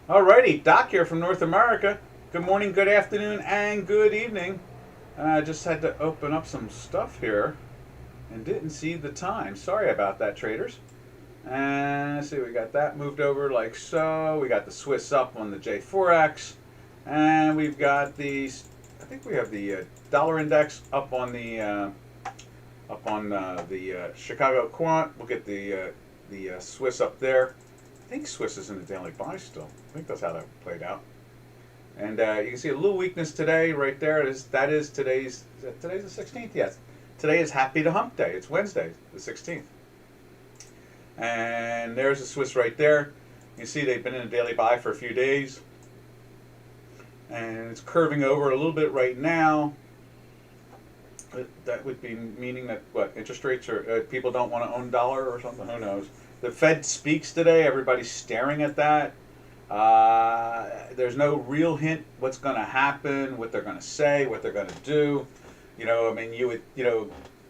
Alrighty, Doc here from North America. Good morning, good afternoon, and good evening. I just had to open up some stuff here and didn't see the time. Sorry about that, traders. And let's see, we got that moved over like so. We got the Swiss up on the J4X, and we've got these. I think we have the dollar index up on the Chicago Quant. We'll get the Swiss up there. I think Swiss is in the daily buy still. I think that's how that played out. And you can see a little weakness today, right there. That is today's the 16th. Yes, today is Happy to Hump Day. It's Wednesday, the 16th. And there's the Swiss right there. You see they've been in a daily buy for a few days, and it's curving over a little bit right now. That would be meaning that what interest rates are people don't want to own dollar or something. Who knows? The Fed speaks today. Everybody's staring at that. There's no real hint what's going to happen, what they're going to say, what they're going to do. I mean, you would,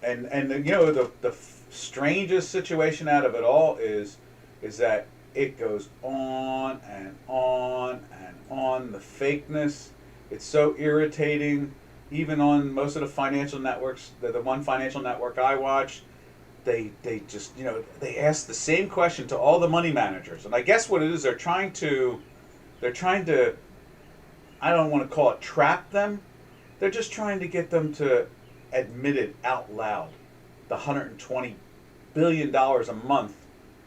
the strangest situation out of it all is that it goes on and on and on. The fakeness, it's so irritating. Even on most of the financial networks, the one financial network I watch, they just they ask the same question to all the money managers, and I guess what it is they're trying to I don't want to call it trap them. They're just trying to get them to admit it out loud. The $120 billion a month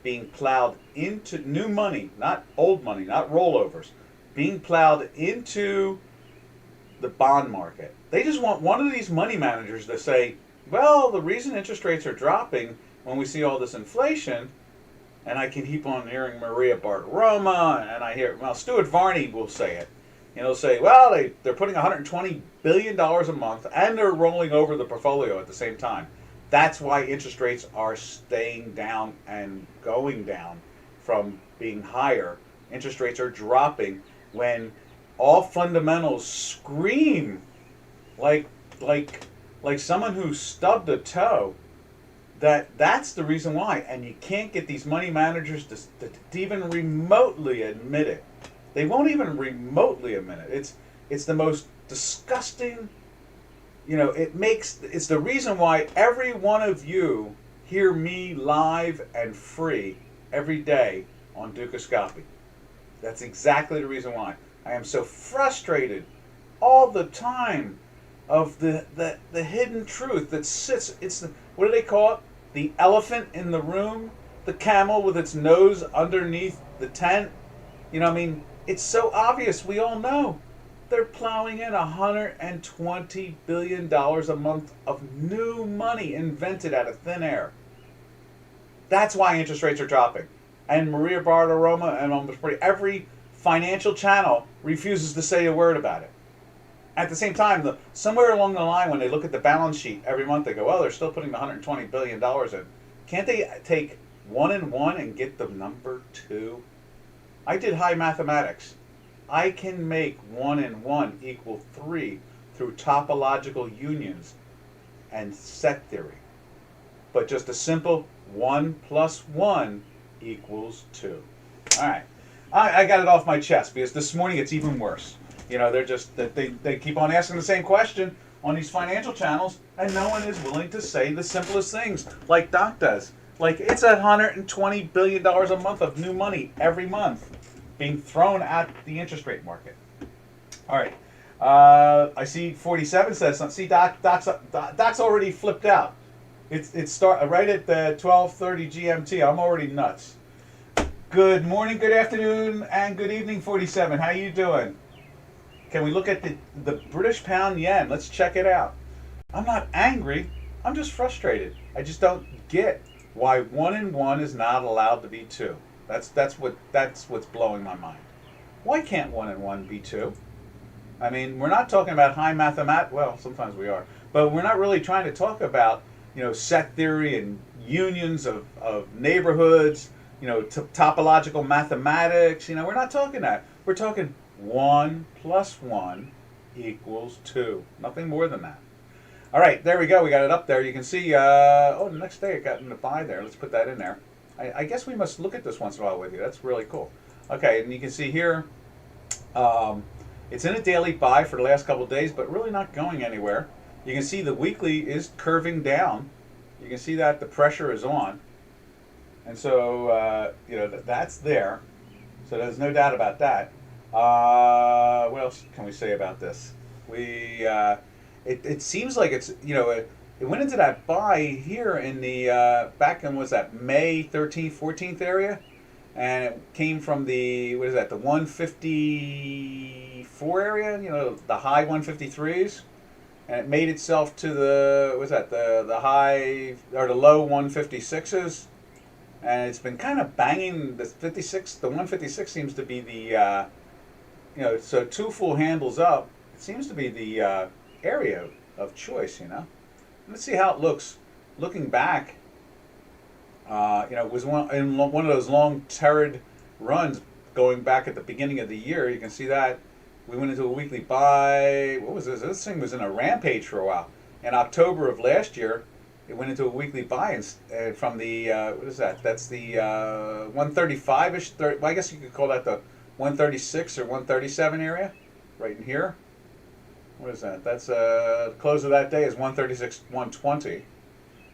being plowed into new money, not old money, not rollovers, being plowed into the bond market. They just want one of these money managers to say, well, the reason interest rates are dropping when we see all this inflation, and I can keep on hearing Maria Bartiromo, and I hear, well, Stuart Varney will say it. He'll say, well, they're putting $120 billion a month, and they're rolling over the portfolio at the same time. That's why interest rates are staying down and going down from being higher. Interest rates are dropping when all fundamentals scream like someone who stubbed a toe that's the reason why. And you can't get these money managers to even remotely admit it. They won't even remotely admit it. It's the most disgusting. It's the reason why every one of you hear me live and free every day on Dukascopy. That's exactly the reason why. I am so frustrated all the time of the hidden truth that sits. What do they call it? The elephant in the room, the camel with its nose underneath the tent. I mean, it's so obvious. We all know they're plowing in $120 billion a month of new money invented out of thin air. That's why interest rates are dropping. And Maria Bartiromo and almost every financial channel refuses to say a word about it. At the same time, somewhere along the line, when they look at the balance sheet every month, they go, well, they're still putting the $120 billion in. Can't they take 1 and 1 and get the number 2? I did high mathematics. I can make 1 and 1 equal 3 through topological unions and set theory. But just a simple 1 plus 1 equals 2. All right. I got it off my chest because this morning it's even worse. They keep on asking the same question on these financial channels, and no one is willing to say the simplest things like Doc does. Like, it's $120 billion a month of new money every month being thrown at the interest rate market. All right. I see 47 says something. See, Doc's already flipped out. It's start right at the 12:30 GMT. I'm already nuts. Good morning, good afternoon, and good evening, 47. How you doing? Can we look at the British pound yen? Let's check it out. I'm not angry. I'm just frustrated. I just don't get why 1 and 1 is not allowed to be 2. That's what's blowing my mind. Why can't 1 and 1 be 2? I mean, we're not talking about high mathematics. Well, sometimes we are, but we're not really trying to talk about set theory and unions of neighborhoods. Topological mathematics. We're not talking that. We're talking 1 plus 1 equals 2. Nothing more than that. All right, there we go. We got it up there. You can see, the next day it got in the buy there. Let's put that in there. I guess we must look at this once in a while with you. That's really cool. Okay, and you can see here, um, it's in a daily buy for the last couple of days, but really not going anywhere. You can see the weekly is curving down. You can see that the pressure is on, and so that's there. So there's no doubt about that. What else can we say about this? It seems like it went into that buy here in the back in what's that May 13th 14th area, and it came from the what is that the 154 area, the high 153s, and it made itself to the what's that the high or the low 156s, and it's been kind of banging the 56. The 156 seems to be the so two full handles up. It seems to be the area of choice. Let's see how it looks. Looking back, it was one of those long turrid runs going back at the beginning of the year. You can see that we went into a weekly buy. What was this? This thing was in a rampage for a while. In October of last year, it went into a weekly buy and from the what is that? That's the 135ish. Well, I guess you could call that the 136 or 137 area, right in here. What is that? That's the close of that day is 136 120,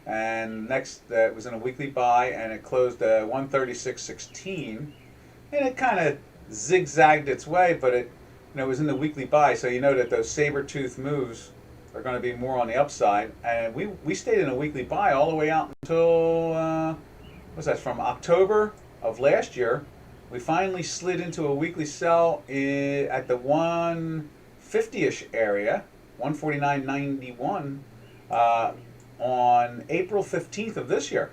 and next it was in a weekly buy and it closed 136.16, and it kind of zigzagged its way, but it was in the weekly buy, so you know that those saber tooth moves are going to be more on the upside, and we stayed in a weekly buy all the way out until what's that, from October of last year. We finally slid into a weekly sell at the 150-ish area, 149.91, on April 15th of this year.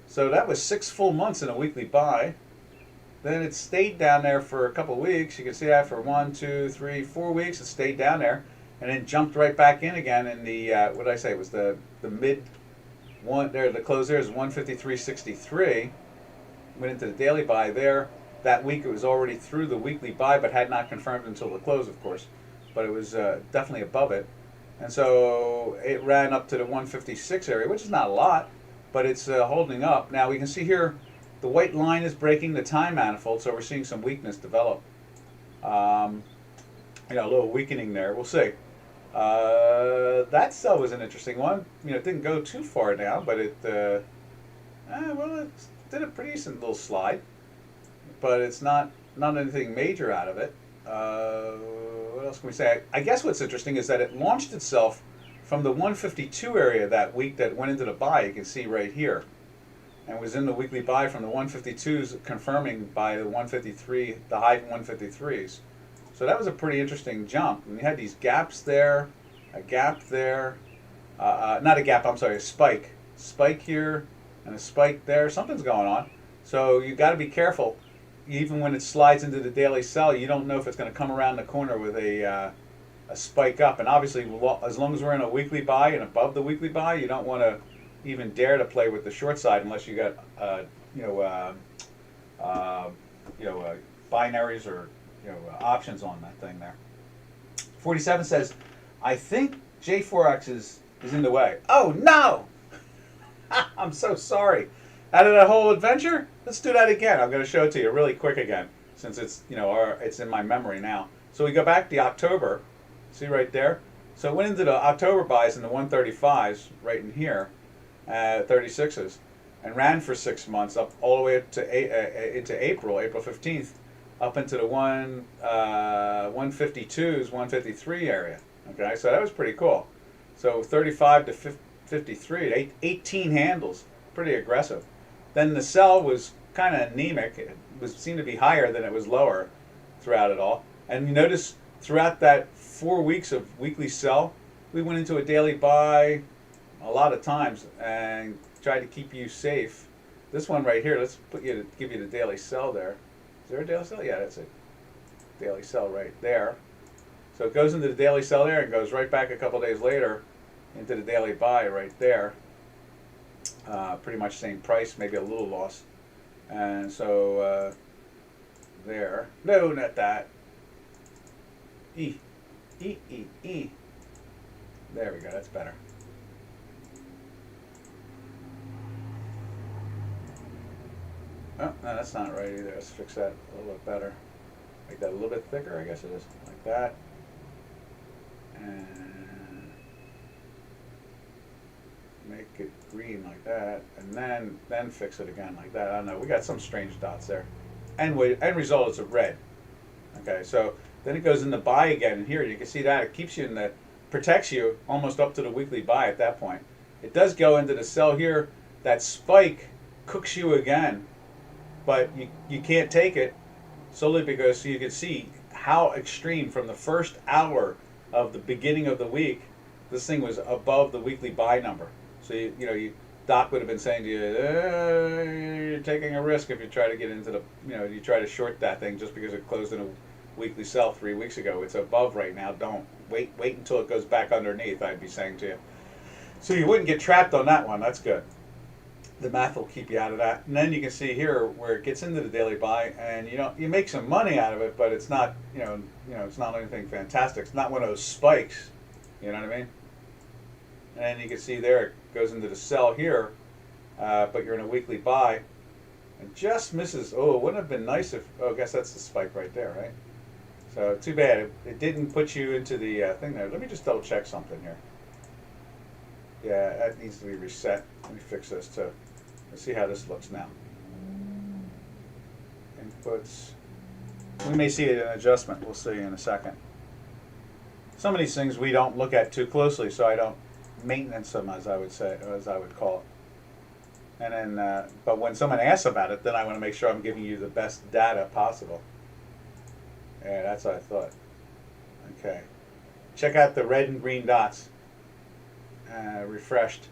So that was 6 full months in a weekly buy. Then it stayed down there for a couple of weeks. You can see that for 1, 2, 3, 4 weeks. It stayed down there and then jumped right back in again in the what did I say? It was the mid one there. The close there is 153.63. Went into the daily buy there. That week it was already through the weekly buy, but had not confirmed until the close, of course. But it was definitely above it. And so it ran up to the 156 area, which is not a lot, but it's holding up. Now we can see here the white line is breaking the time manifold, so we're seeing some weakness develop. A little weakening there. We'll see. That sell was an interesting one. It didn't go too far down, but it did a pretty decent little slide. But it's not anything major out of it. What else can we say? I guess what's interesting is that it launched itself from the 152 area that week that went into the buy. You can see right here, and was in the weekly buy from the 152s, confirming by the 153, the high 153s. So that was a pretty interesting jump. And we had these gaps there, a gap there, not a gap. I'm sorry, a spike here, and a spike there. Something's going on. So you got to be careful. Even when it slides into the daily sell, you don't know if it's going to come around the corner with a spike up. And obviously, as long as we're in a weekly buy and above the weekly buy, you don't want to even dare to play with the short side unless you got binaries or options on that thing there. 47 says, I think J4X is in the way. Oh no! I'm so sorry. Out of that whole adventure, let's do that again. I'm going to show it to you really quick again, since it's it's in my memory now. So we go back to October. See right there. So it went into the October buys in the 135s, right in here, 36s, and ran for 6 months up all the way to into April 15th, up into the 152s, 153 area. Okay, so that was pretty cool. So 35 to 53, 18 handles, pretty aggressive. Then the sell was kind of anemic. It seemed to be higher than it was lower throughout it all. And you notice throughout that 4 weeks of weekly sell, we went into a daily buy a lot of times and tried to keep you safe. This one right here, let's give you the daily sell there. Is there a daily sell? Yeah, that's a daily sell right there. So it goes into the daily sell there and goes right back a couple days later into the daily buy right there. Pretty much same price, maybe a little loss. And so there. No, not that. E. There we go, that's better. Oh, no, that's not right either. Let's fix that a little bit better. Make that a little bit thicker, I guess it is. Like that. And make it green like that. And then fix it again like that. I don't know. We got some strange dots there. End result is a red. Okay, so then it goes in the buy again. And here you can see that. It keeps you in the, protects you almost up to the weekly buy at that point. It does go into the sell here. That spike cooks you again. But you can't take it solely because you can see how extreme from the first hour of the beginning of the week, this thing was above the weekly buy number. So Doc would have been saying to you, you're taking a risk if you try to get into the, you try to short that thing just because it closed in a weekly sell 3 weeks ago. It's above right now. Don't wait until it goes back underneath. I'd be saying to you. So you wouldn't get trapped on that one. That's good. The math will keep you out of that. And then you can see here where it gets into the daily buy, and you make some money out of it, but it's not it's not anything fantastic. It's not one of those spikes. You know what I mean? And you can see there it goes into the sell here, but you're in a weekly buy, and just misses. Oh, it wouldn't have been nice if. Oh, I guess that's the spike right there, right? So too bad it didn't put you into the thing there. Let me just double check something here. Yeah, that needs to be reset. Let me fix this too. Let's see how this looks now. Inputs. We may see an adjustment. We'll see in a second. Some of these things we don't look at too closely, so I don't maintenance them, as I would say, or as I would call it. And then, but when someone asks about it, then I want to make sure I'm giving you the best data possible. Yeah, that's what I thought. Okay. Check out the red and green dots. Refreshed.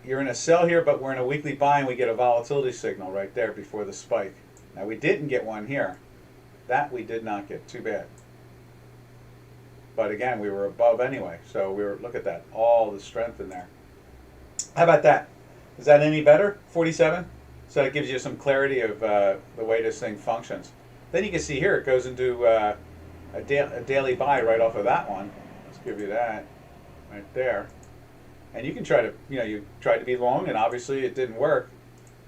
You're in a sell here, but we're in a weekly buy, and we get a volatility signal right there before the spike. Now we didn't get one here. That we did not get. Too bad. But again, we were above anyway, so look at that, all the strength in there. How about that? Is that any better? 47. So that gives you some clarity of the way this thing functions. Then you can see here it goes into a daily buy right off of that one. Let's give you that right there. And you can try to, you tried to be long, and obviously it didn't work,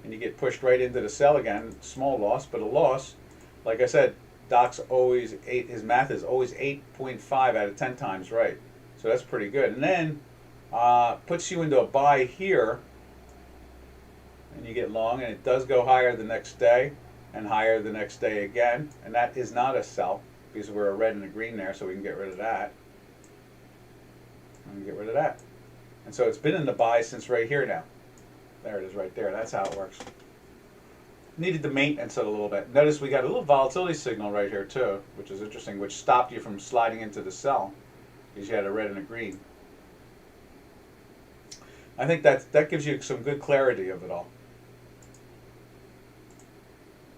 and you get pushed right into the sell again. Small loss, but a loss. Like I said, Doc's always his math is always 8.5 out of 10 times right. So that's pretty good. And then puts you into a buy here, and you get long, and it does go higher the next day, and higher the next day again. And that is not a sell, because we're a red and a green there, so we can get rid of that. And get rid of that. And so it's been in the buy since right here now. There it is right there. That's how it works. Needed to maintenance it a little bit. Notice we got a little volatility signal right here too, which is interesting, which stopped you from sliding into the sell because you had a red and a green. I think that gives you some good clarity of it all.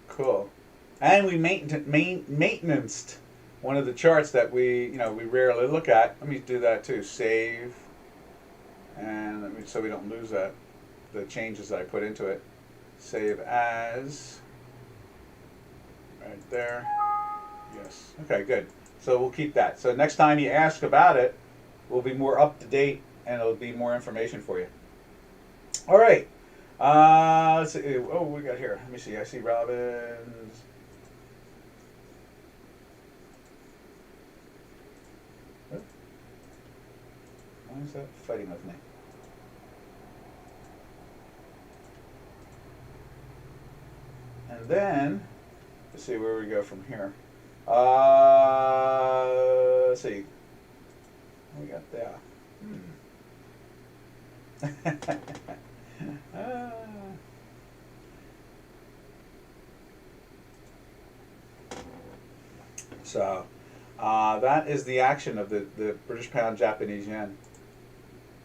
Cool. And we maintenanced one of the charts that we rarely look at. Let me do that too. Save. And so we don't lose the changes that I put into it. Save as. Right there. Yes. Okay, good. So we'll keep that. So next time you ask about it, we'll be more up to date, and it'll be more information for you. All right. Let's see. Oh, we got here. Let me see. I see Robbins. Why is that fighting with me? And then, let's see where we go from here. Let's see. What we got there? So, that is the action of the British pound, Japanese yen.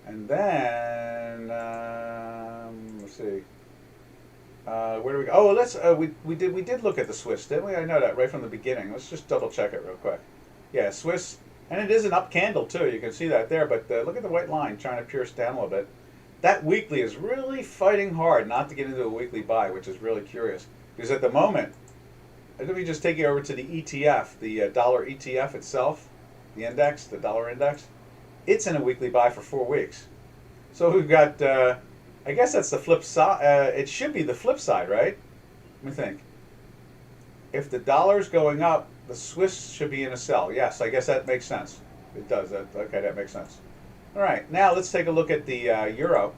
And then, let's see. Where do we go? Oh, let's. We did look at the Swiss, didn't we? I know that right from the beginning. Let's just double check it real quick. Yeah, Swiss, and it is an up candle too. You can see that there. But look at the white line trying to pierce down a little bit. That weekly is really fighting hard not to get into a weekly buy, which is really curious. Because at the moment, let me just take you over to the ETF, the dollar ETF itself, the index, the dollar index. It's in a weekly buy for 4 weeks. So we've got I guess that's the flip side. It should be the flip side, right? Let me think. If the dollar's going up, the Swiss should be in a sell. Yes, I guess that makes sense. It does. Okay, that makes sense. All right, now let's take a look at the euro.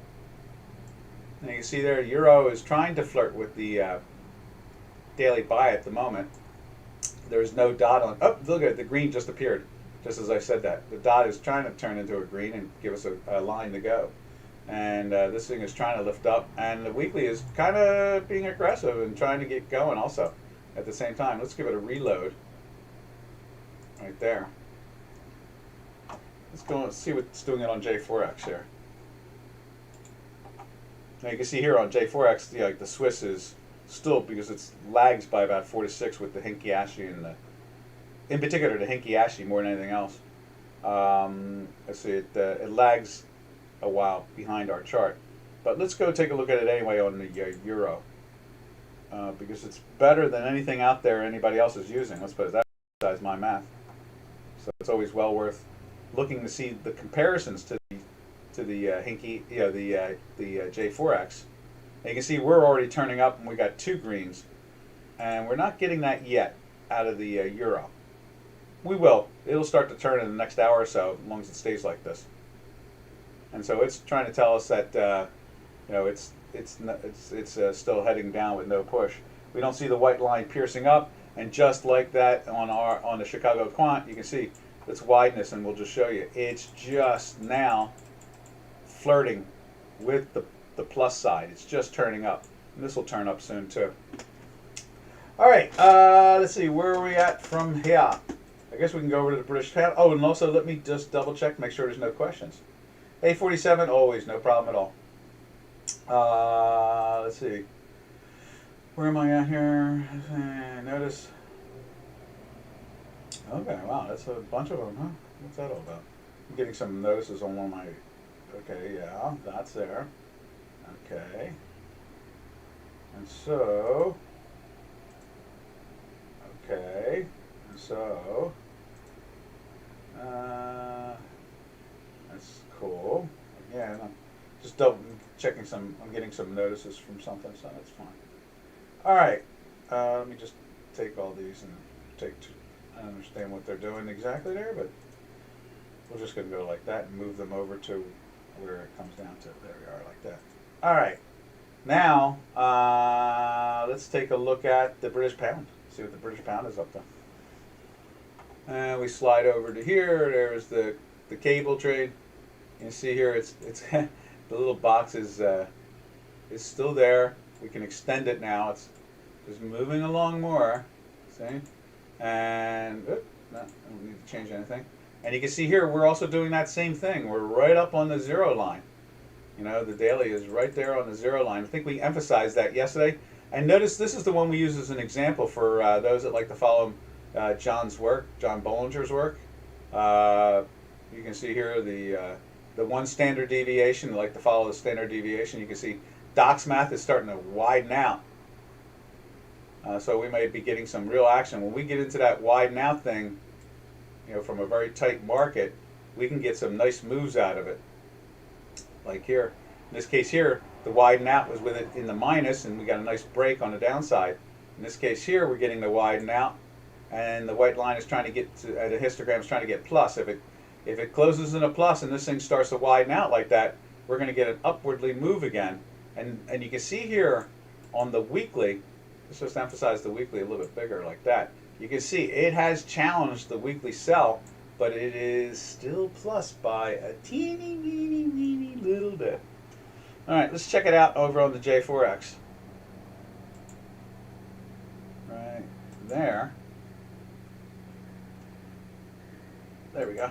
And you can see there, euro is trying to flirt with the daily buy at the moment. There's no dot on. Oh, look at it. The green just appeared, just as I said that. The dot is trying to turn into a green and give us a line to go. And this thing is trying to lift up, and the weekly is kind of being aggressive and trying to get going also at the same time. Let's give it a reload right there. Let's go and see what's doing it on J4X here. Now you can see here on J4X, like the Swiss is still, because it lags by about 4 to 6 with the Hinky Ashi and in particular the Hinky Ashi more than anything else. Let's see, it lags a while behind our chart, but let's go take a look at it anyway on the euro, because it's better than anything out there anybody else is using. Let's put it that way, besides my math. So it's always well worth looking to see the comparisons to the Hinky, the J4X. And you can see we're already turning up, and we got 2 greens, and we're not getting that yet out of the euro. We will. It'll start to turn in the next hour or so, as long as it stays like this. And so it's trying to tell us that it's still heading down with no push. We don't see the white line piercing up, and just like that on the Chicago Quant, you can see its wideness, and we'll just show you. It's just now flirting with the plus side. It's just turning up. And this will turn up soon too. All right, let's see, where are we at from here? I guess we can go over to the British pound. Oh, and also let me just double check, make sure there's no questions. A47, always, no problem at all. Let's see. Where am I at here? Notice. Okay, wow, that's a bunch of them, huh? What's that all about? I'm getting some notices on one of my... Okay, yeah, that's there. Okay. And so... Okay. And so... that's cool. Again, I'm just checking some... I'm getting some notices from something, so that's fine. Alright. Let me just take all these and take two. I don't understand what they're doing exactly there, but we're just going to go like that and move them over to where it comes down to. There we are, like that. All right. Now, let's take a look at the British pound. See what the British pound is up to. And we slide over to here. There's the cable trade. You can see here it's the little box is still there. We can extend it now. It's just moving along more. See? And no, I don't need to change anything. And you can see here we're also doing that same thing. We're right up on the 0 line. You know, the daily is right there on the 0 line. I think we emphasized that yesterday. And notice this is the one we use as an example for those that like to follow John's work, John Bollinger's work. You can see here the one standard deviation. Like to follow the standard deviation. You can see Doc's math is starting to widen out. So we may be getting some real action. When we get into that widen out thing, you know, from a very tight market, we can get some nice moves out of it. Like here. In this case here, the widen out was with it in the minus, and we got a nice break on the downside. In this case here, we're getting the widen out, and the white line is trying to get to, the histogram is trying to get plus. If it closes in a plus and this thing starts to widen out like that, we're going to get an upwardly move again. And you can see here on the weekly, let's just emphasize the weekly a little bit bigger like that. You can see it has challenged the weekly sell, but it is still plus by a teeny, weeny, weeny little bit. All right, let's check it out over on the J4X. Right there. There we go.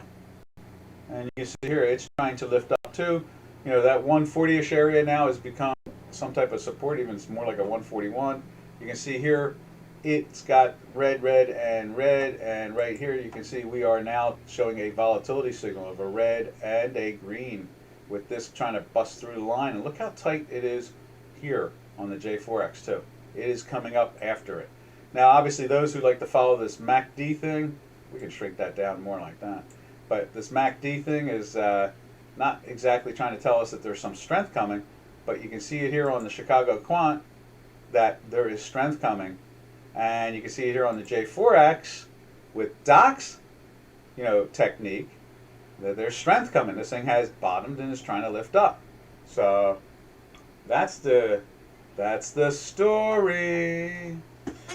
And you can see here it's trying to lift up too. You know, that 140-ish area now has become some type of support, even it's more like a 141. You can see here it's got red, and right here you can see we are now showing a volatility signal of a red and a green with this trying to bust through the line. And look how tight it is here on the J4X too. It is coming up after it. Now obviously those who like to follow this MACD thing, we can shrink that down more like that. But this MACD thing is not exactly trying to tell us that there's some strength coming. but you can see it here on the Chicago Quant that there is strength coming. And you can see it here on the J4X with Doc's, technique, that there's strength coming. This thing has bottomed and is trying to lift up. So that's the story.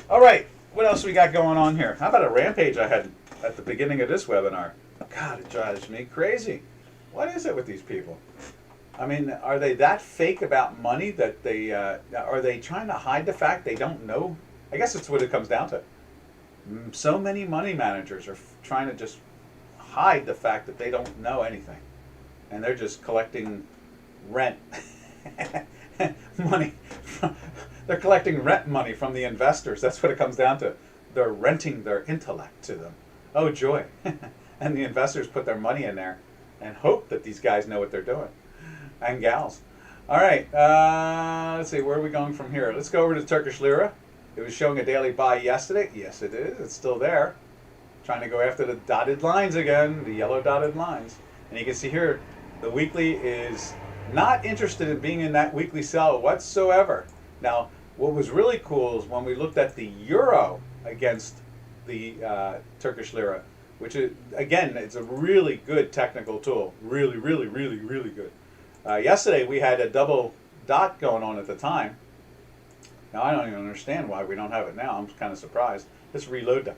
All right, what else we got going on here? How about a rampage I had at the beginning of this webinar? God, it drives me crazy. What is it with these people? I mean, are they that fake about money that are they trying to hide the fact they don't know? I guess that's what it comes down to. So many money managers are trying to just hide the fact that they don't know anything. And they're just collecting rent money. They're collecting rent money from the investors. That's what it comes down to. They're renting their intellect to them. Oh, joy. And the investors put their money in there and hope that these guys know what they're doing. And gals. All right, let's see, where are we going from here? Let's go over to Turkish lira. It was showing a daily buy yesterday. Yes, it is. It's still there. Trying to go after the dotted lines again, the yellow dotted lines. And you can see here, the weekly is not interested in being in that weekly sell whatsoever. Now, what was really cool is when we looked at the euro against the Turkish lira, which is, again, it's a really good technical tool. Really, really, really, really good. Yesterday we had a double dot going on at the time. Now I don't even understand why we don't have it now. I'm kind of surprised. Let's reload them.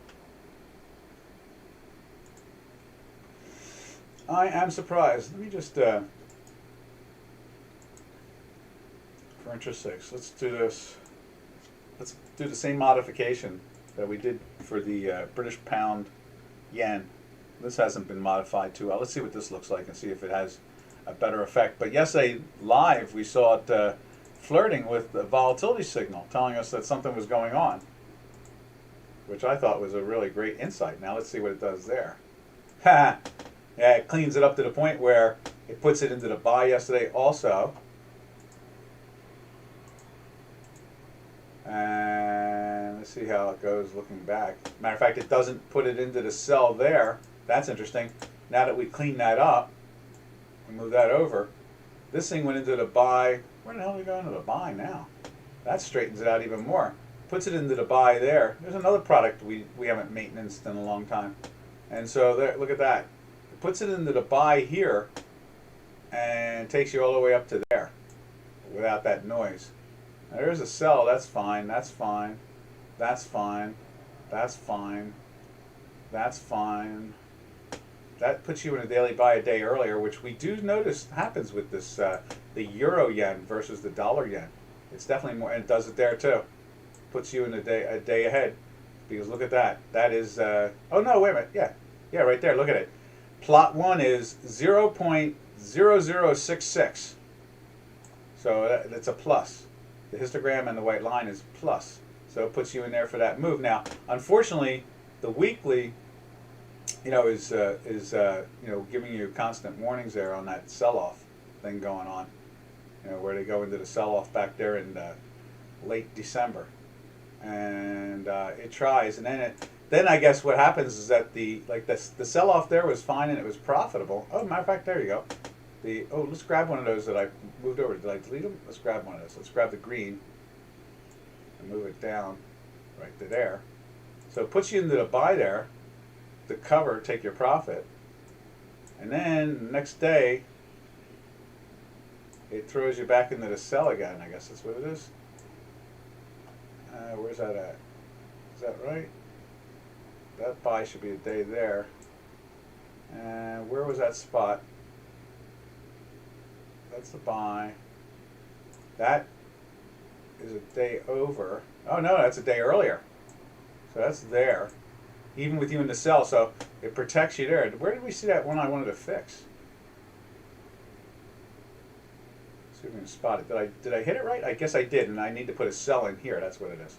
I am surprised. Let me just, for interest sakes, let's do this. Let's do the same modification that we did for the British pound yen. This hasn't been modified too well. Let's see what this looks like and see if it has a better effect. But yesterday live we saw it flirting with the volatility signal, telling us that something was going on, which I thought was a really great insight. Now let's see what it does there. Ha! Yeah, it cleans it up to the point where it puts it into the buy yesterday also. And let's see how it goes looking back. Matter of fact, it doesn't put it into the sell there. That's interesting. Now that we clean that up, we move that over. This thing went into the buy. Where the hell are we going to the buy now? That straightens it out even more. Puts it into the buy there. There's another product we haven't maintained in a long time. And so there, look at that. It puts it into the buy here and takes you all the way up to there without that noise. Now there's a sell. That's fine. That's fine. That's fine. That's fine. That's fine. That puts you in a daily buy a day earlier, which we do notice happens with this the euro yen versus the dollar yen. It's definitely more, and it does it there too. Puts you in a day ahead, because look at that. That is oh no, wait a minute. Yeah, right there. Look at it. Plot 1 is 0.0066. So that's a plus. The histogram and the white line is plus. So it puts you in there for that move. Now, unfortunately, the weekly, is giving you constant warnings there on that sell-off thing going on. Where they go into the sell-off back there in late December, and it tries, and then I guess what happens is that the sell-off there was fine and it was profitable. Oh, matter of fact, there you go. Let's grab one of those that I moved over. Did I delete them? Let's grab one of those. Let's grab the green and move it down right to there. So it puts you into the buy there. The cover, take your profit, and then the next day it throws you back into the sell again. I guess that's what it is. Where's that at? Is that right? That buy should be a day there. And where was that spot? That's the buy. That is a day over. Oh no, that's a day earlier. So that's there. Even with you in the sell, so it protects you there. Where did we see that one I wanted to fix? See if we can spot it. Did I hit it right? I guess I did, and I need to put a sell in here. That's what it is.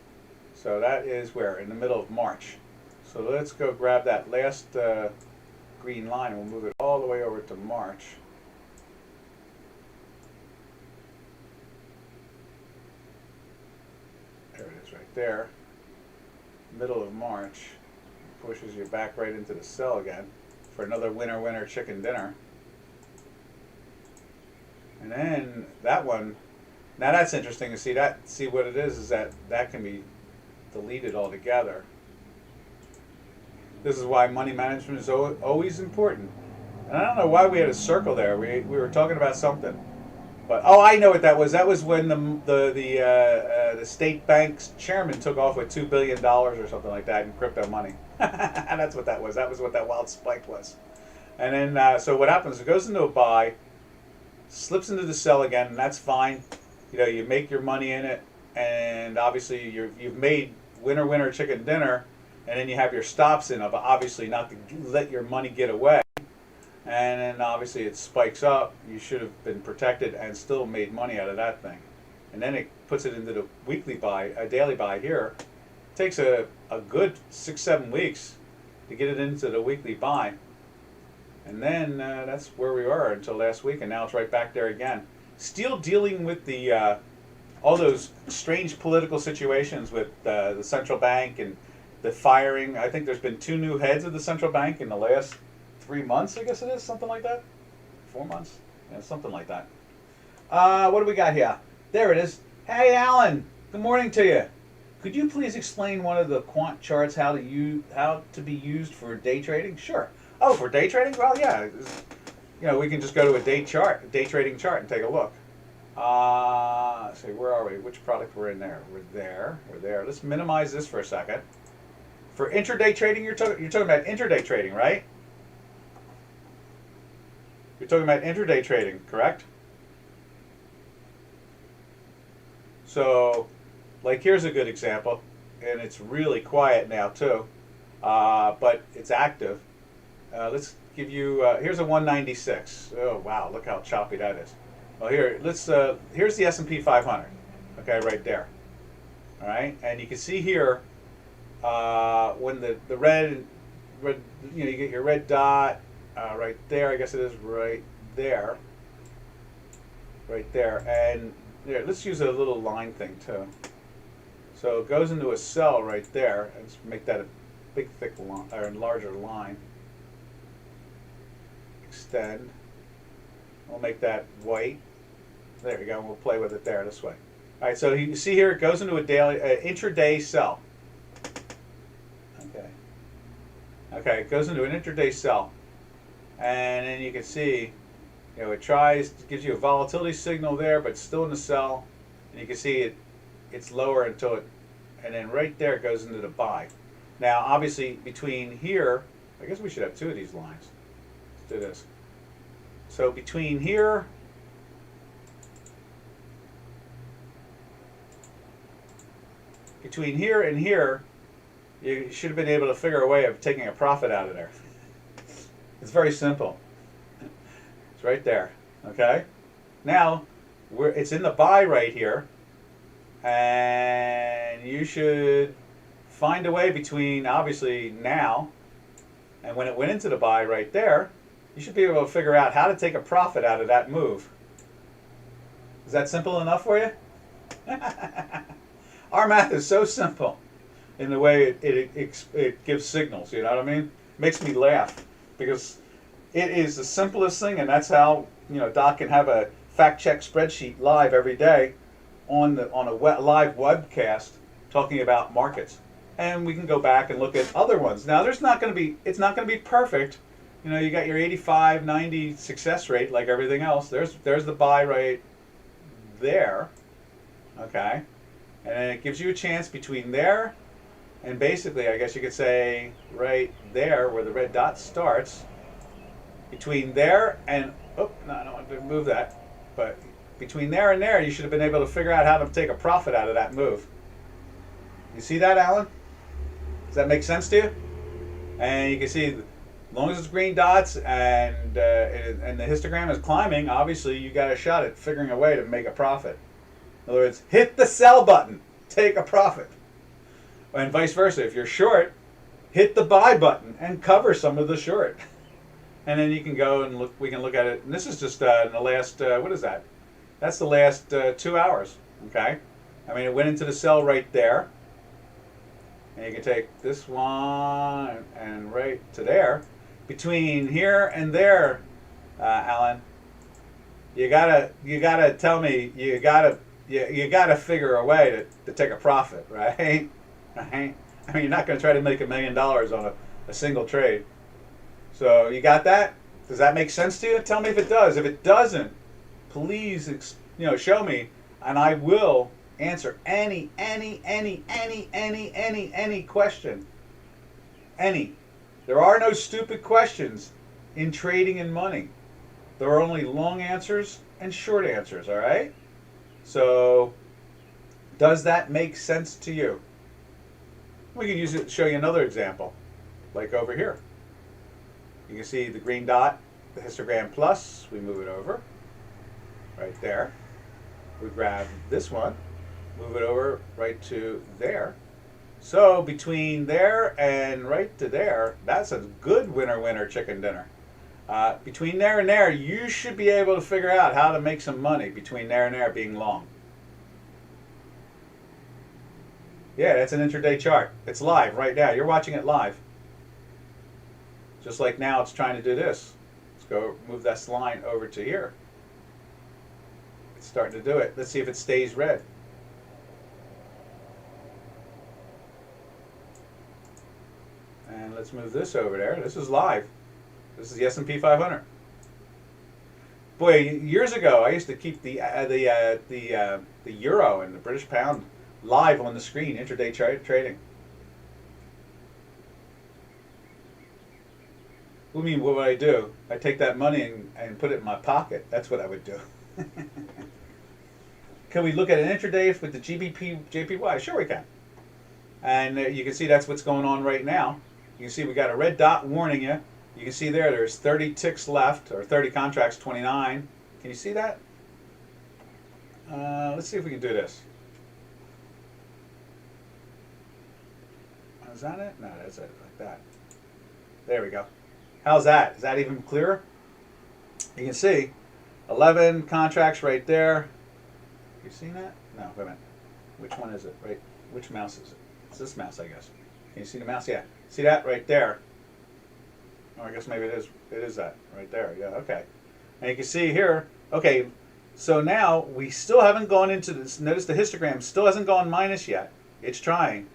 So that is where? In the middle of March. So let's go grab that last green line, and we'll move it all the way over to March. There it is right there. Middle of March. Pushes you back right into the sell again for another winner chicken dinner. And then that one Now that's interesting to see that. See what it is that that can be deleted altogether. This is why money management is always important. And I don't know why we had a circle there. We were talking about something. But oh, I know what that was. That was when the state bank's chairman took off with $2 billion or something like that in crypto money. That's what that was. That was what that wild spike was. And then so what happens? It goes into a buy, slips into the sell again, and that's fine. You know, you make your money in it, and obviously you've made winner winner chicken dinner, and then you have your stops in of obviously not to let your money get away. And then obviously it spikes up. You should have been protected and still made money out of that thing. And then it puts it into the weekly buy, a daily buy here. It takes a good 6-7 weeks to get it into the weekly buy. And then that's where we were until last week, and now it's right back there again. Still dealing with the all those strange political situations with the central bank and the firing. I think there's been 2 new heads of the central bank in the last 3 months, I guess it is, something like that. 4 months, yeah, something like that. What do we got here? There it is. Hey, Alan. Good morning to you. Could you please explain one of the quant charts how to be used for day trading? Sure. Oh, for day trading? Well, yeah. You know, we can just go to a day trading chart, and take a look. Let's see, where are we? Which product we're in there? We're there. We're there. Let's minimize this for a second. For intraday trading, you're talking about intraday trading, right? You're talking about intraday trading, correct? So, like, here's a good example, and it's really quiet now too, but it's active. Let's give you. Here's a 196. Oh wow, look how choppy that is. Well, here, here's the S&P 500. Okay, right there. All right, and you can see here when the red, you know, you get your red dot. Right there, I guess it is right there. Right there. And here, let's use a little line thing too. So it goes into a cell right there. Let's make that a big, thick line, or larger line. Extend. We'll make that white. There you go. We'll play with it there this way. All right, so you see here it goes into a daily, intraday cell. Okay. Okay, it goes into an intraday cell. And then you can see, you know, it gives you a volatility signal there, but still in the cell. And you can see it's lower until it, and then right there it goes into the buy. Now, obviously, between here, I guess we should have 2 of these lines. Let's do this. So between here and here, you should have been able to figure a way of taking a profit out of there. It's very simple. It's right there. Okay? Now, it's in the buy right here, and you should find a way between, obviously, now and when it went into the buy right there. You should be able to figure out how to take a profit out of that move. Is that simple enough for you? Our math is so simple in the way it gives signals, you know what I mean? It makes me laugh because it is the simplest thing, and that's how, you know, Doc can have a fact check spreadsheet live every day on a live webcast talking about markets. And we can go back and look at other ones. Now, it's not going to be perfect. You know, you got your 85, 90 success rate like everything else. There's the buy right there. Okay? And then it gives you a chance between there and basically, I guess you could say right there where the red dot starts. Between there and, oh, no, I don't want to move that. But between there and there, you should have been able to figure out how to take a profit out of that move. You see that, Alan? Does that make sense to you? And you can see, as long as it's green dots and the histogram is climbing, obviously you got a shot at figuring a way to make a profit. In other words, hit the sell button, take a profit. And vice versa. If you're short, hit the buy button and cover some of the short. And then you can go and look. We can look at it. And this is just in the last. What is that? That's the last 2 hours. Okay. I mean, it went into the sell right there. And you can take this one and right to there. Between here and there, Alan, you gotta tell me. You gotta you got to figure a way to take a profit, right? Right? I mean, you're not going to try to make $1 million on a single trade. So you got that? Does that make sense to you? Tell me if it does. If it doesn't, please, show me, and I will answer any question. Any. There are no stupid questions in trading and money. There are only long answers and short answers, all right? So, does that make sense to you? We can use it to show you another example, like over here. You can see the green dot, the histogram plus. We move it over, right there. We grab this one, move it over right to there. So between there and right to there, that's a good winner chicken dinner. Between there and there, you should be able to figure out how to make some money between there and there being long. Yeah, that's an intraday chart. It's live right now. You're watching it live. Just like now it's trying to do this. Let's go move this line over to here. It's starting to do it. Let's see if it stays red. And let's move this over there. This is live. This is the S&P 500. Boy, years ago I used to keep the euro and the British pound live on the screen, intraday trading. I mean, what would I do? I'd take that money and put it in my pocket. That's what I would do. Can we look at an intraday with the GBP JPY? Sure we can. And you can see that's what's going on right now. You can see we got a red dot warning you. You can see there's 30 ticks left, or 30 contracts, 29. Can you see that? Let's see if we can do this. Is that it? No, that's it, like that. There we go. How's that? Is that even clearer? You can see 11 contracts right there. You seen that? No, wait a minute. Which one is it? Right? Which mouse is it? It's this mouse, I guess. Can you see the mouse? Yeah. See that right there? Oh, I guess maybe it is that right there. Yeah, okay. And you can see here, okay, so now we still haven't gone into this. Notice the histogram still hasn't gone minus yet. It's trying.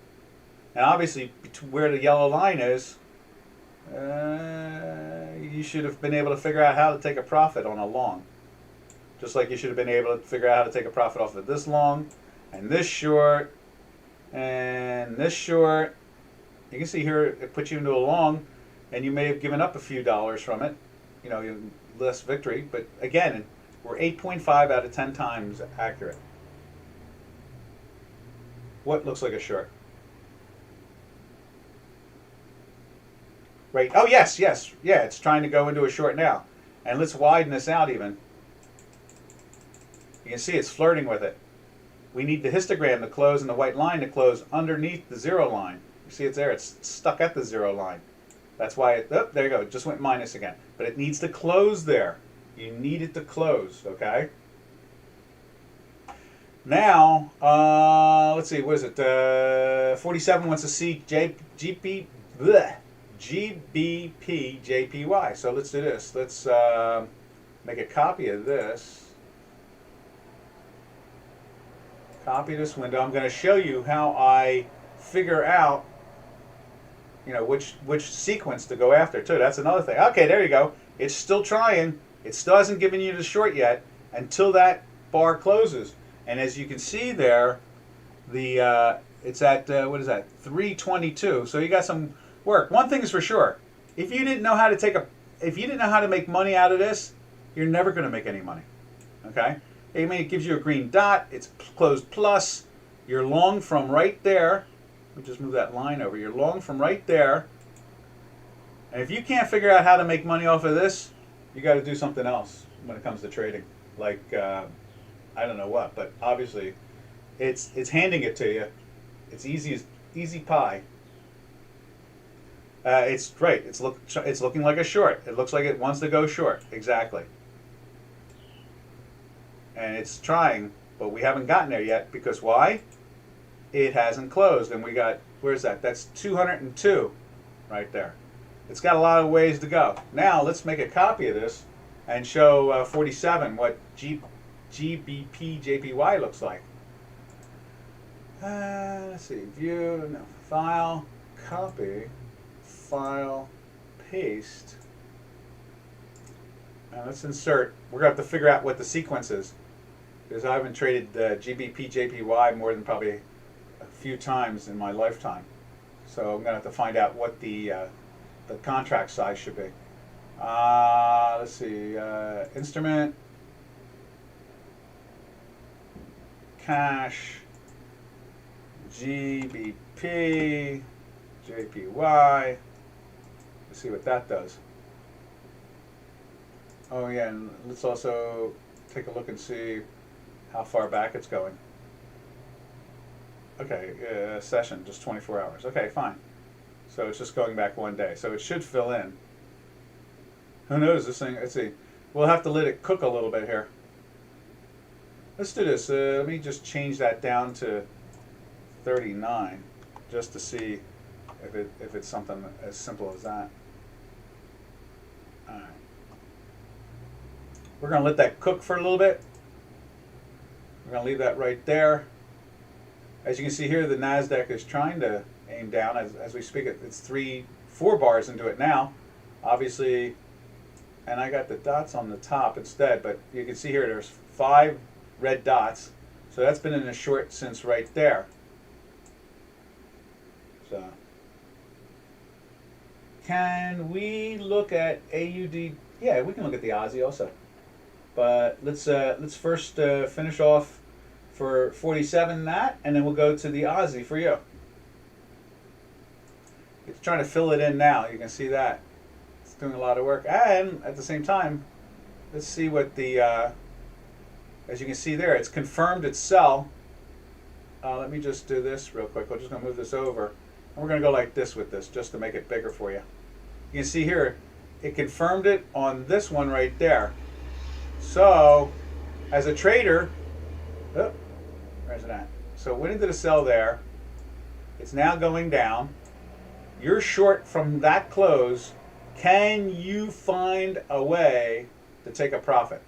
And obviously, where the yellow line is, you should have been able to figure out how to take a profit on a long. Just like you should have been able to figure out how to take a profit off of this long, and this short, and this short. You can see here it puts you into a long, and you may have given up a few dollars from it, less victory. But again, we're 8.5 out of 10 times accurate. What looks like a short? Right. Oh, yes. Yeah, it's trying to go into a short now. And let's widen this out even. You can see it's flirting with it. We need the histogram to close and the white line to close underneath the zero line. You see it's there. It's stuck at the zero line. That's why there you go. It just went minus again. But it needs to close there. You need it to close, okay? Now, let's see. What is it? 47 wants to see GBP JPY. So let's do this. Let's make a copy of this. Copy this window. I'm going to show you how I figure out, which sequence to go after too. That's another thing. Okay, there you go. It's still trying. It still hasn't given you the short yet until that bar closes. And as you can see there, it's at what is that? 322. So you got some work. One thing is for sure: if you didn't know how to make money out of this, you're never going to make any money. Okay? I mean, it gives you a green dot. It's closed plus. You're long from right there. Let me just move that line over. You're long from right there. And if you can't figure out how to make money off of this, you got to do something else when it comes to trading. Like I don't know what, but obviously, it's handing it to you. It's easy pie. It's great. It's looking like a short. It looks like it wants to go short. Exactly. And it's trying, but we haven't gotten there yet because why? It hasn't closed, and we got, where's that? That's 202 right there. It's got a lot of ways to go. Now let's make a copy of this and show 47 what GBP JPY looks like. Let's see, view, no, file, copy, file, paste. Now let's insert. We're going to have to figure out what the sequence is, because I haven't traded the GBP JPY more than probably a few times in my lifetime. So I'm going to have to find out what the contract size should be. Let's see, instrument, cash, GBP, JPY. Let's see what that does. Oh yeah, and let's also take a look and see how far back it's going. Okay, session, just 24 hours. Okay, fine. So it's just going back one day. So it should fill in. Who knows this thing? Let's see. We'll have to let it cook a little bit here. Let's do this. Let me just change that down to 39, just to see if it's something as simple as that. All right. We're going to let that cook for a little bit. We're going to leave that right there. As you can see here, the NASDAQ is trying to aim down as we speak. It's 4 bars into it now, obviously, and I got the dots on the top instead, but you can see here there's 5 red dots. So that's been in a short since right there. So can we look at AUD? Yeah, we can look at the Aussie also. But let's first finish off for 47 that, and then we'll go to the Aussie for you. It's trying to fill it in now. You can see that. It's doing a lot of work. And at the same time, let's see what the, as you can see there, it's confirmed its sell. Let me just do this real quick. We're just going to move this over. And we're going to go like this with this, just to make it bigger for you. You can see here, it confirmed it on this one right there. So, as a trader, oh, where's it at? So it went into the sell there. It's now going down. You're short from that close. Can you find a way to take a profit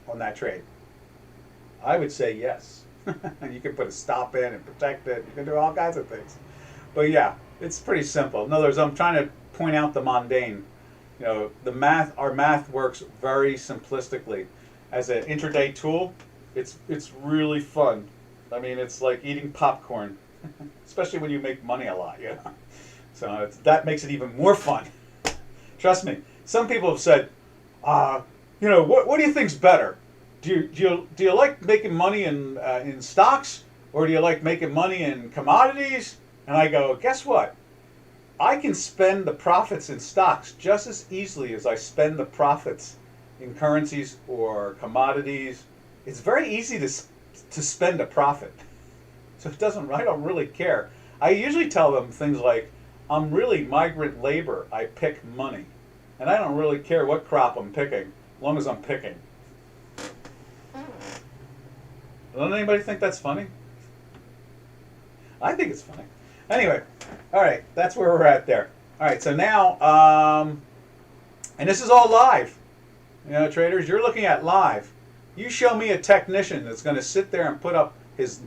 on that trade? I would say yes. You can put a stop in and protect it. You can do all kinds of things. But yeah, it's pretty simple. In other words, I'm trying to point out the mundane. You know, the math, our math works very simplistically. As an intraday tool, it's really fun. I mean, it's like eating popcorn, especially when you make money a lot, you know? So that makes it even more fun. Trust me. Some people have said, you know, what do you think's better? Do you like making money in stocks, or do you like making money in commodities? And I go, guess what? I can spend the profits in stocks just as easily as I spend the profits in currencies or commodities. It's very easy to spend a profit. So I don't really care. I usually tell them things like, I'm really migrant labor. I pick money. And I don't really care what crop I'm picking, as long as I'm picking. Doesn't anybody think that's funny? I think it's funny. Anyway, all right, that's where we're at there. All right, so now, and this is all live. You know, traders, you're looking at live. You show me a technician that's going to sit there and put up his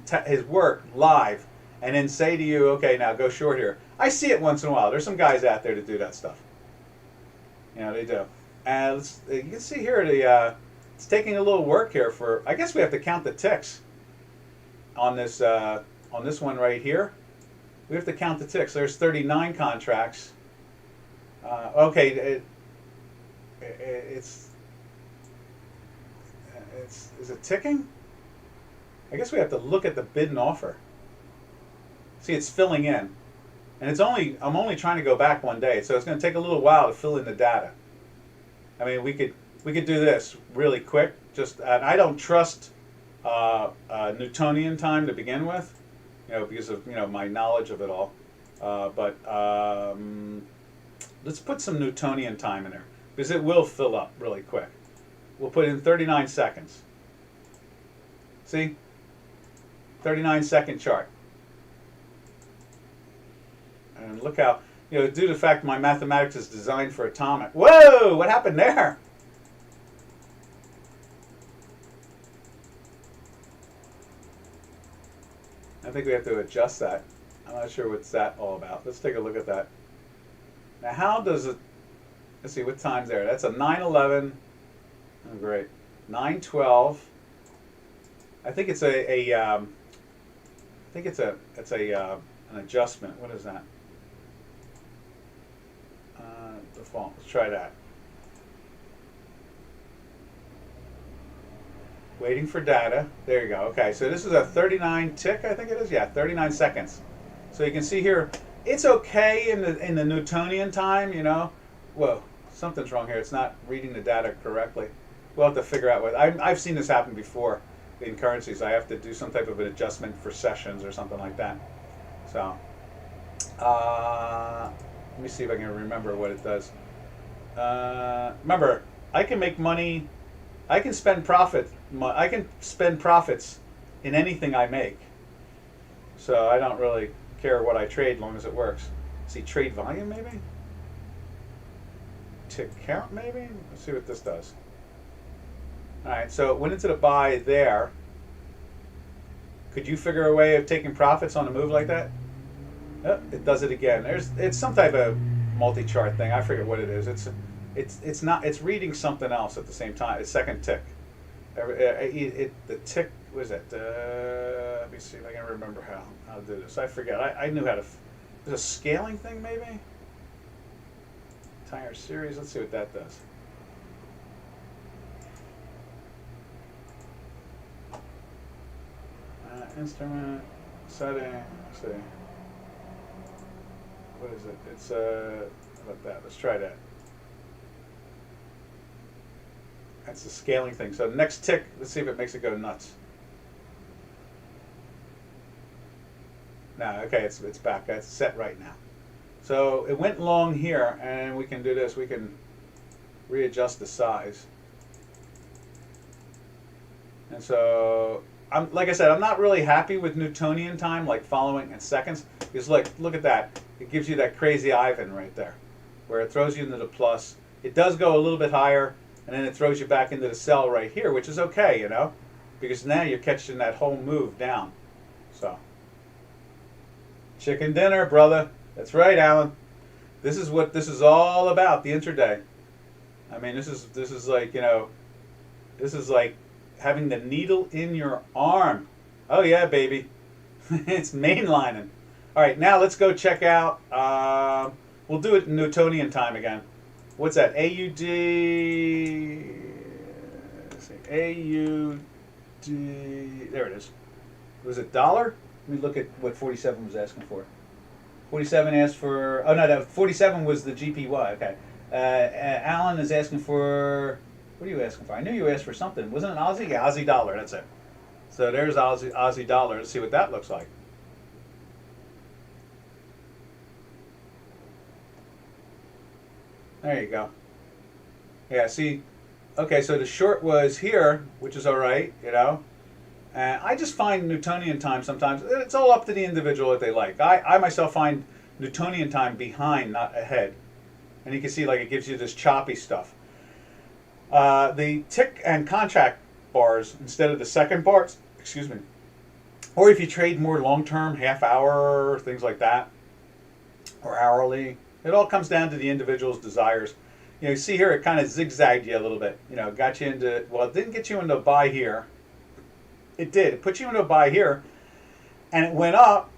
work live and then say to you, okay, now go short here. I see it once in a while. There's some guys out there that do that stuff. You know, they do. And you can see here, it's taking a little work here for, I guess we have to count the ticks on this one right here. We have to count the ticks. There's 39 contracts. Okay, is it ticking? I guess we have to look at the bid and offer. See, it's filling in, and I'm only trying to go back one day, so it's going to take a little while to fill in the data. I mean, we could do this really quick. And I don't trust Newtonian time to begin with. You know, because of my knowledge of it all. But let's put some Newtonian time in there, because it will fill up really quick. We'll put in 39 seconds. See? 39-second chart. And look how, due to the fact my mathematics is designed for atomic. Whoa! What happened there? think we have to adjust that. I'm not sure what's that all about. Let's take a look at that. Now, how does it? Let's see what time's there. That's a 9:11. Oh, great. 9:12. I think it's I think it's an adjustment. What is that? Default. Let's try that. Waiting for data. There you go. Okay, so this is a 39 tick, I think it is. Yeah, 39 seconds. So you can see here, it's okay in the Newtonian time, you know. Whoa, something's wrong here. It's not reading the data correctly. We'll have to figure out what. I've seen this happen before in currencies. I have to do some type of an adjustment for sessions or something like that. So, let me see if I can remember what it does. Remember, I can make money. I can spend profit. I can spend profits in anything I make. So I don't really care what I trade, as long as it works. See, trade volume maybe. Tick count maybe. Let's see what this does. All right, so it went into the buy there. Could you figure a way of taking profits on a move like that? Oh, it does it again. It's some type of multi-chart thing. I forget what it is. It's not. It's reading something else at the same time. It's second tick. The tick was it? Let me see if I can remember how to do this. I forget. I knew how to. There's a scaling thing maybe. Tire series. Let's see what that does. Instrument setting. Let's see. What is it? It's how about that? Let's try that. That's the scaling thing. So next tick, let's see if it makes it go nuts. No, okay, it's back. It's set right now. So it went long here, and we can do this. We can readjust the size. And so, like I said, I'm not really happy with Newtonian time, like following in seconds. Because look at that. It gives you that crazy Ivan right there, where it throws you into the plus. It does go a little bit higher, and then it throws you back into the sell right here, which is okay, you know, because now you're catching that whole move down. So, chicken dinner, brother. That's right, Alan. This is what this is all about, the intraday. I mean, this is like, you know, this is like having the needle in your arm. Oh yeah, baby. It's mainlining. All right, now let's go check out. We'll do it in Newtonian time again. What's that? AUD. Let's see. AUD. There it is. Was it dollar? Let me look at what 47 was asking for. 47 asked for. Oh no, 47 was the GPY. Okay. Alan is asking for. What are you asking for? I knew you asked for something. Wasn't it Aussie? Yeah, Aussie dollar. That's it. So there's Aussie dollar. Let's see what that looks like. There you go. Yeah, see, okay, so the short was here, which is all right, you know. And I just find Newtonian time sometimes, it's all up to the individual that they like. I myself find Newtonian time behind, not ahead. And you can see, like, it gives you this choppy stuff. The tick and contract bars, instead of the second bars, excuse me, or if you trade more long-term, half hour, things like that, or hourly, it all comes down to the individual's desires. You know, you see here it kind of zigzagged you a little bit. You know, got you into, well, it didn't get you into a buy here. It did. It put you into a buy here, and it went up.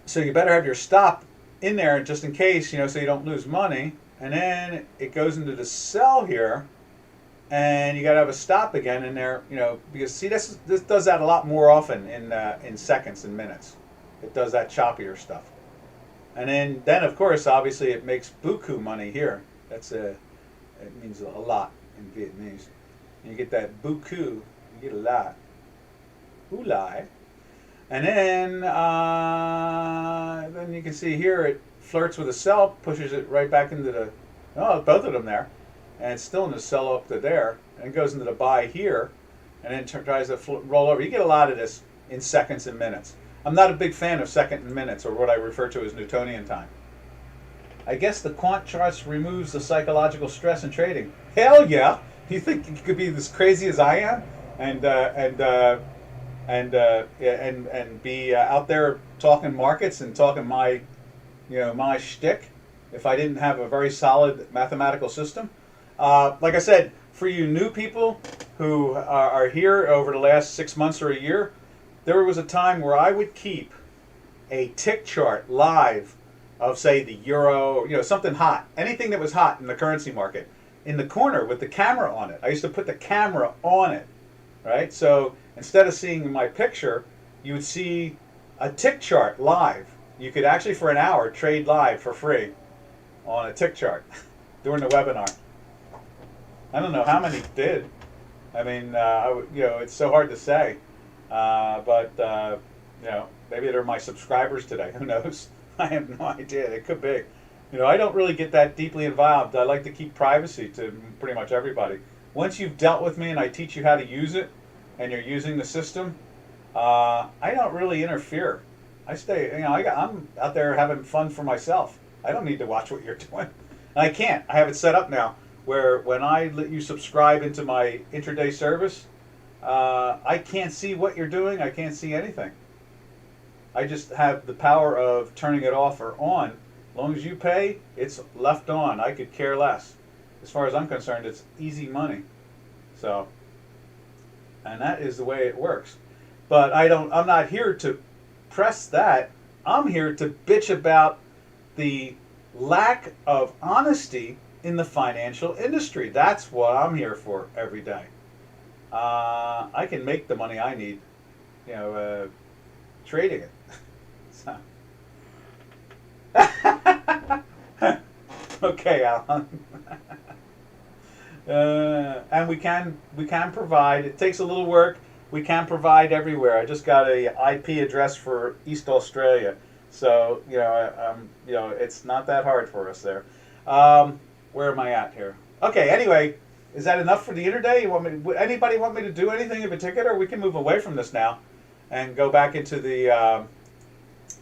So you better have your stop in there just in case, you know, so you don't lose money. And then it goes into the sell here, and you got to have a stop again in there, you know, because see, this does that a lot more often in seconds and minutes. It does that choppier stuff. And then of course, obviously, it makes buku money here. That's it means a lot in Vietnamese. And you get that buku, you get a lot. Ulai. And then you can see here it flirts with a sell, pushes it right back into the, oh, both of them there. And it's still in the sell up to there. And it goes into the buy here, and then tries to roll over. You get a lot of this in seconds and minutes. I'm not a big fan of second and minutes, or what I refer to as Newtonian time. I guess the quant charts removes the psychological stress in trading. Hell yeah! You think you could be as crazy as I am, and and be out there talking markets and talking my shtick if I didn't have a very solid mathematical system. Like I said, for you new people who are here over the last 6 months or a year, there was a time where I would keep a tick chart live of, say, the euro, something hot, anything that was hot in the currency market, in the corner with the camera on it. I used to put the camera on it, right? So instead of seeing my picture, you would see a tick chart live. You could actually, for an hour, trade live for free on a tick chart during the webinar. I don't know how many did. I mean, it's so hard to say. But maybe they're my subscribers today. Who knows? I have no idea. It could be. I don't really get that deeply involved. I like to keep privacy to pretty much everybody. Once you've dealt with me and I teach you how to use it, and you're using the system, I don't really interfere. I stay. I'm out there having fun for myself. I don't need to watch what you're doing. And I can't. I have it set up now where when I let you subscribe into my intraday service, I can't see what you're doing. I can't see anything. I just have the power of turning it off or on. As long as you pay, it's left on. I could care less. As far as I'm concerned, it's easy money. So, and that is the way it works. But I'm not here to press that. I'm here to bitch about the lack of honesty in the financial industry. That's what I'm here for every day. I can make the money I need, trading it. So. Okay, Alan. And we can provide. It takes a little work. We can provide everywhere. I just got a IP address for East Australia, so it's not that hard for us there. Where am I at here? Okay. Anyway, is that enough for the Intraday? Anybody want me to do anything in particular? We can move away from this now, and go back into the.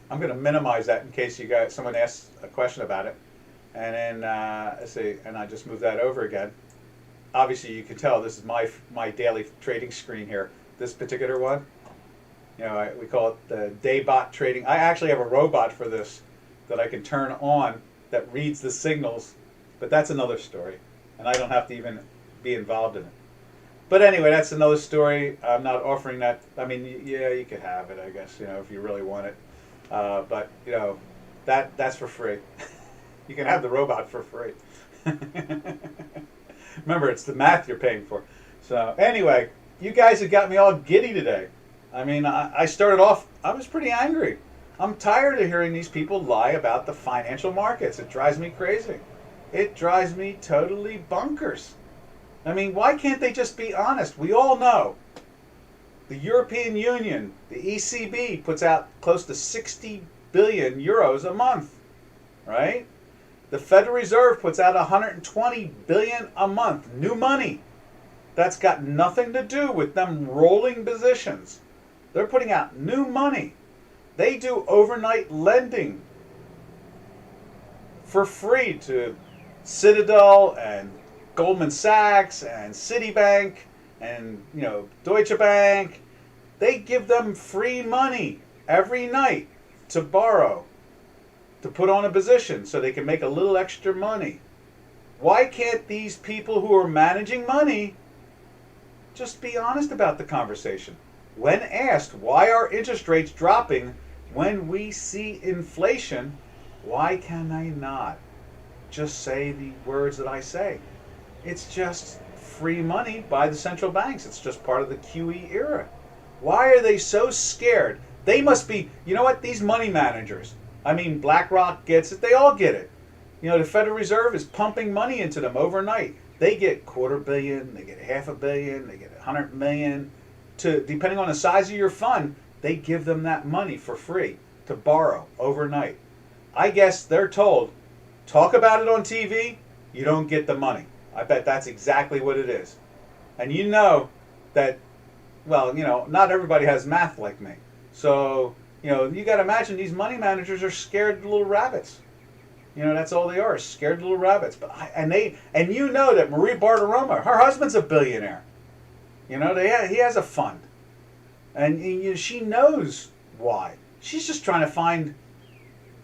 I'm going to minimize that in case someone asks a question about it, and then let's see, and I just move that over again. Obviously, you can tell this is my daily trading screen here. This particular one, we call it the Daybot trading. I actually have a robot for this that I can turn on that reads the signals, but that's another story, and I don't have to even be involved in it. But anyway, that's another story. I'm not offering that. I mean, yeah, you could have it, I guess, if you really want it. But that's for free. You can have the robot for free. Remember, it's the math you're paying for. So anyway, you guys have got me all giddy today. I mean, I started off, I was pretty angry. I'm tired of hearing these people lie about the financial markets. It drives me crazy. It drives me totally bonkers. I mean, why can't they just be honest? We all know the European Union, the ECB, puts out close to 60 billion euros a month, right? The Federal Reserve puts out 120 billion a month, new money. That's got nothing to do with them rolling positions. They're putting out new money. They do overnight lending for free to Citadel and Goldman Sachs and Citibank and Deutsche Bank. They give them free money every night to borrow, to put on a position so they can make a little extra money. Why can't these people who are managing money just be honest about the conversation? When asked why are interest rates dropping when we see inflation, why can I not just say the words that I say? It's just free money by the central banks. It's just part of the QE era. Why are they so scared? They must be, these money managers, I mean, BlackRock gets it. They all get it. The Federal Reserve is pumping money into them overnight. They get $250 million, they get $500 million, they get $100 million. Depending on the size of your fund, they give them that money for free to borrow overnight. I guess they're told, talk about it on TV, you don't get the money. I bet that's exactly what it is. And that, not everybody has math like me. So, you got to imagine these money managers are scared little rabbits. That's all they are, scared little rabbits. And that Marie Bartiromo, her husband's a billionaire. He has a fund. And you know, she knows why. She's just trying to find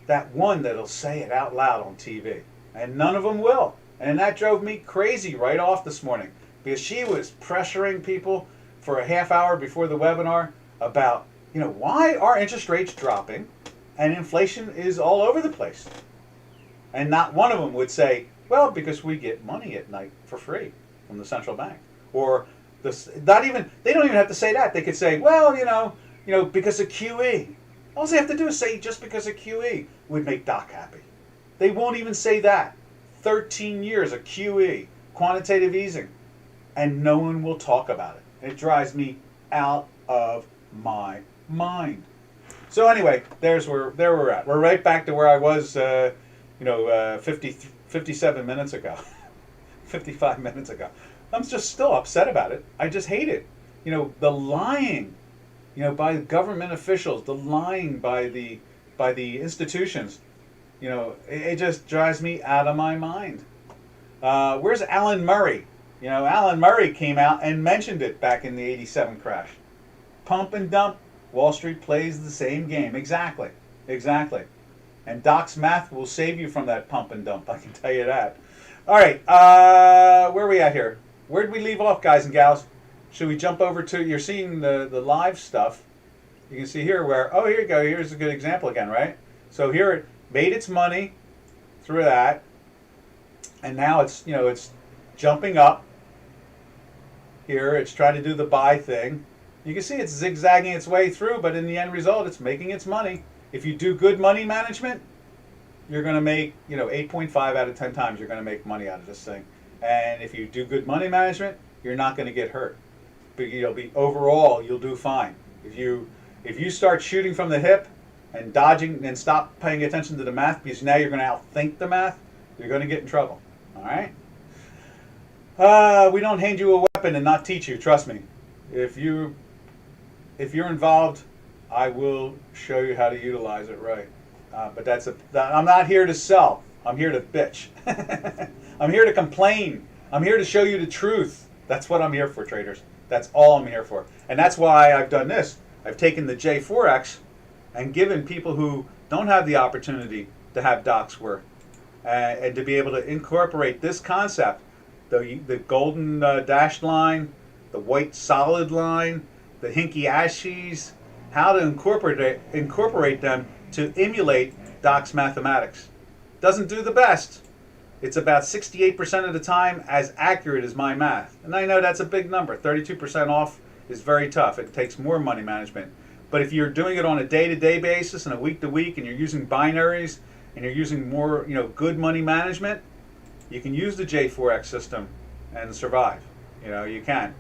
that one that'll say it out loud on TV. And none of them will. And that drove me crazy right off this morning, because she was pressuring people for a half hour before the webinar about, you know, why are interest rates dropping and inflation is all over the place. And not one of them would say, well, because we get money at night for free from the central bank. Or this, not even, they don't even have to say that. They could say, well, you know, because of QE. All they have to do is say just because of QE would make Doc happy. They won't even say that. 13 years of QE, quantitative easing, and no one will talk about it. It drives me out of my mind. So anyway, there we're at. We're right back to where I was, 57 minutes ago, 55 minutes ago. I'm just still upset about it. I just hate it. You know, the lying, you know, by government officials, the lying by the institutions. You know, it just drives me out of my mind. Where's Alan Murray? You know, Alan Murray came out and mentioned it back in the '87 crash. Pump and dump. Wall Street plays the same game. Exactly. And Doc's math will save you from that pump and dump, I can tell you that. All right, where are we at here? Where did we leave off, guys and gals? Should we jump over to, you're seeing the live stuff. You can see here where, oh, here you go. Here's a good example again, right? So here it made its money through that, and now it's, you know, it's jumping up. Here it's trying to do the buy thing. You can see it's zigzagging its way through, but in the end result, it's making its money. If you do good money management, you're going to make, you know, 8.5 out of 10 times you're going to make money out of this thing. And if you do good money management, you're not going to get hurt. But you'll be, overall, you'll do fine. If you start shooting from the hip and dodging and stop paying attention to the math, because now you're going to outthink the math, you're going to get in trouble. All right? We don't hand you a weapon and not teach you. Trust me. If you're involved, I will show you how to utilize it right. But I'm not here to sell. I'm here to bitch. I'm here to complain. I'm here to show you the truth. That's what I'm here for, traders. That's all I'm here for. And that's why I've done this. I've taken the J4X and given people who don't have the opportunity to have docs work and to be able to incorporate this concept, the golden dashed line, the white solid line, the hinky ashies, how to incorporate them to emulate Doc's mathematics. Doesn't do the best. It's about 68% of the time as accurate as my math. And I know that's a big number. 32% off is very tough. It takes more money management. But if you're doing it on a day-to-day basis and a week-to-week, and you're using binaries and you're using more, you know, good money management, you can use the J4X system and survive. You know, you can.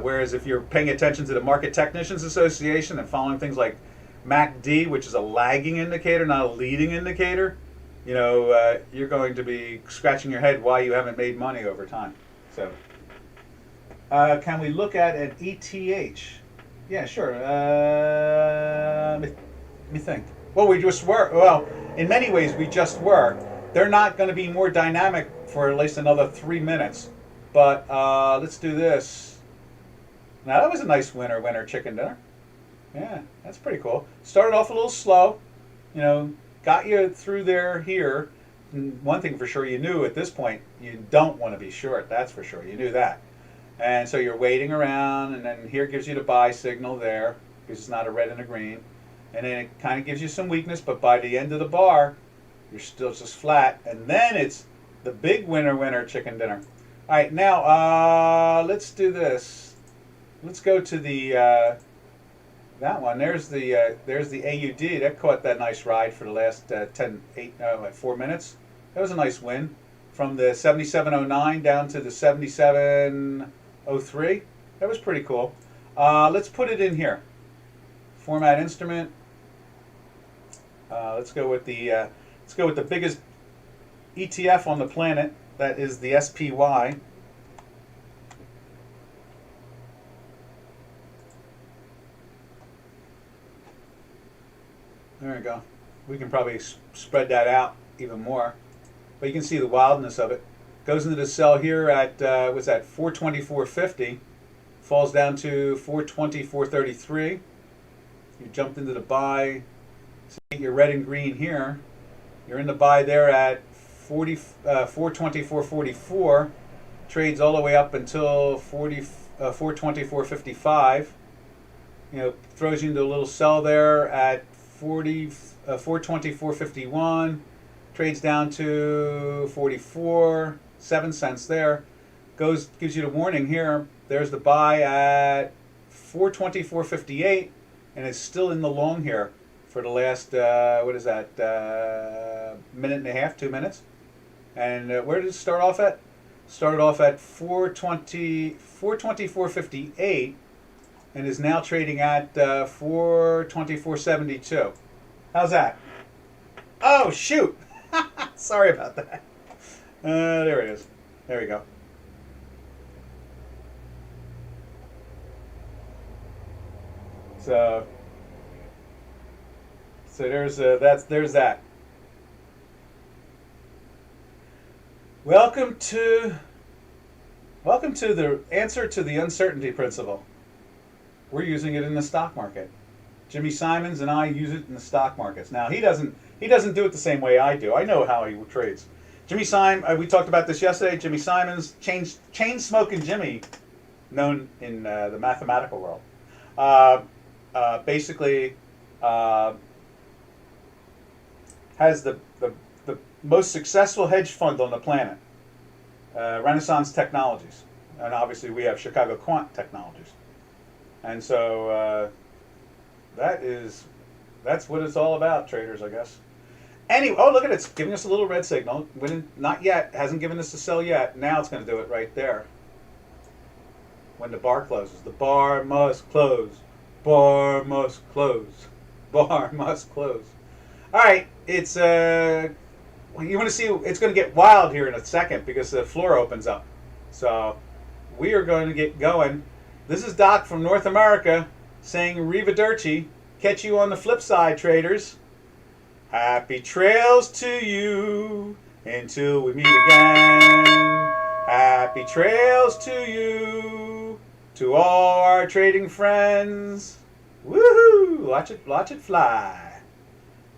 Whereas if you're paying attention to the Market Technicians Association and following things like MACD, which is a lagging indicator, not a leading indicator, you know, you're going to be scratching your head why you haven't made money over time. So, can we look at an ETH? Yeah, sure. Let me think. Well, we just were. Well, in many ways, we just were. They're not going to be more dynamic for at least another 3 minutes. But let's do this. Now, that was a nice winner chicken dinner. Yeah, that's pretty cool. Started off a little slow, you know, got you through there here. And one thing for sure, you knew at this point, you don't want to be short. That's for sure. You knew that. And so you're waiting around, and then here gives you the buy signal there, because it's not a red and a green. And then it kind of gives you some weakness, but by the end of the bar, you're still just flat. And then it's the big winner chicken dinner. All right, now let's do this. Let's go to the that one. There's the AUD. That caught that nice ride for the last 4 minutes. That was a nice win from the 77.09 down to the 77.03. That was pretty cool. Let's put it in here. Format instrument. Let's go with the biggest ETF on the planet. That is the SPY. There we go. We can probably spread that out even more. But you can see the wildness of it. Goes into the sell here at, what's that, 424.50. falls down to 420, 433. You jumped into the buy. See your red and green here. You're in the buy there at 420, 444. Trades all the way up until 420, 455. Throws you into a little sell there at 420, 451. Trades down to 44, 7 cents there. Gives you the warning here. There's the buy at 420, 458, and it's still in the long here for the last, minute and a half, 2 minutes. And where did it start off at? Started off at 420, 458, and is now trading at 420, 472. How's that? Oh, shoot! Sorry about that. There it is. There we go. So there's that. Welcome to the answer to the uncertainty principle. We're using it in the stock market. Jimmy Simons and I use it in the stock markets. Now he doesn't do it the same way I do. I know how he trades. Jimmy Simon, we talked about this yesterday. Jimmy Simons, chain smoking Jimmy, known in the mathematical world. Basically has the most successful hedge fund on the planet, Renaissance Technologies, and obviously we have Chicago Quant Technologies, and so that's what it's all about, traders, I guess. Anyway, oh look at it, it's giving us a little red signal. Not yet, hasn't given us a sell yet. Now it's going to do it right there. When the bar closes, the bar must close. Bar must close. Bar must close. All right, it's you want to see? It's going to get wild here in a second because the floor opens up. So we are going to get going. This is Doc from North America saying Arrivederci. Catch you on the flip side, traders. Happy trails to you until we meet again. Happy trails to you, to all our trading friends. Woohoo! Watch it fly.